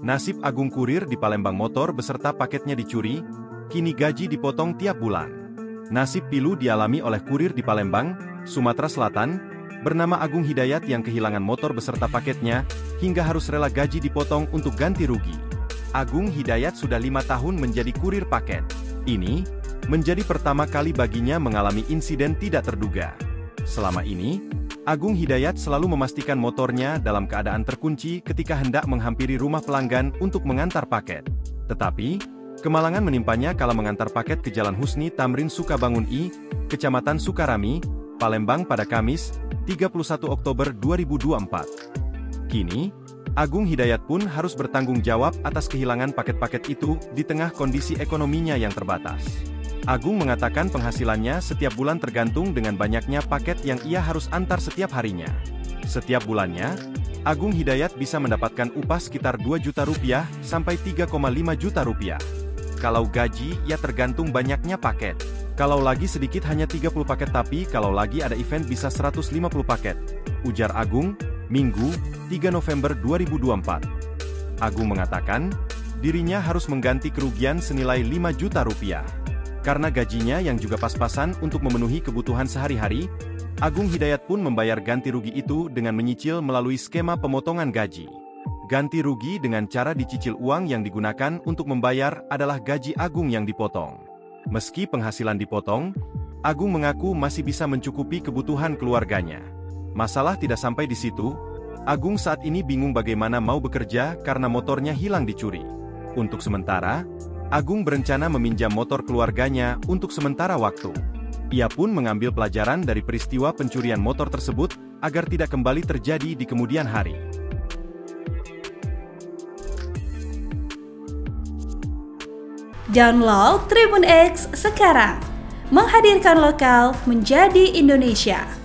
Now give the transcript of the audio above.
Nasib Agung kurir di Palembang, motor beserta paketnya dicuri, kini gaji dipotong tiap bulan. Nasib pilu dialami oleh kurir di Palembang, Sumatera Selatan, bernama Agung Hidayat yang kehilangan motor beserta paketnya, hingga harus rela gaji dipotong untuk ganti rugi. Agung Hidayat sudah 5 tahun menjadi kurir paket. Ini menjadi pertama kali baginya mengalami insiden tidak terduga. Selama ini, Agung Hidayat selalu memastikan motornya dalam keadaan terkunci ketika hendak menghampiri rumah pelanggan untuk mengantar paket. Tetapi, kemalangan menimpanya kala mengantar paket ke Jalan Husni Tamrin Sukabangun I, Kecamatan Sukarami, Palembang pada Kamis, 31 Oktober 2024. Kini, Agung Hidayat pun harus bertanggung jawab atas kehilangan paket-paket itu di tengah kondisi ekonominya yang terbatas. Agung mengatakan penghasilannya setiap bulan tergantung dengan banyaknya paket yang ia harus antar setiap harinya. Setiap bulannya, Agung Hidayat bisa mendapatkan upah sekitar 2 juta rupiah sampai 3,5 juta rupiah. Kalau gaji, ya tergantung banyaknya paket. Kalau lagi sedikit hanya 30 paket, tapi kalau lagi ada event bisa 150 paket. Ujar Agung, Minggu, 3 November 2024. Agung mengatakan, dirinya harus mengganti kerugian senilai 5 juta rupiah. Karena gajinya yang juga pas-pasan untuk memenuhi kebutuhan sehari-hari, Agung Hidayat pun membayar ganti rugi itu dengan menyicil melalui skema pemotongan gaji. Ganti rugi dengan cara dicicil, uang yang digunakan untuk membayar adalah gaji Agung yang dipotong. Meski penghasilan dipotong, Agung mengaku masih bisa mencukupi kebutuhan keluarganya. Masalah tidak sampai di situ, Agung saat ini bingung bagaimana mau bekerja karena motornya hilang dicuri. Untuk sementara, Agung berencana meminjam motor keluarganya untuk sementara waktu. Ia pun mengambil pelajaran dari peristiwa pencurian motor tersebut agar tidak kembali terjadi di kemudian hari. Download Tribun X sekarang, menghadirkan lokal menjadi Indonesia.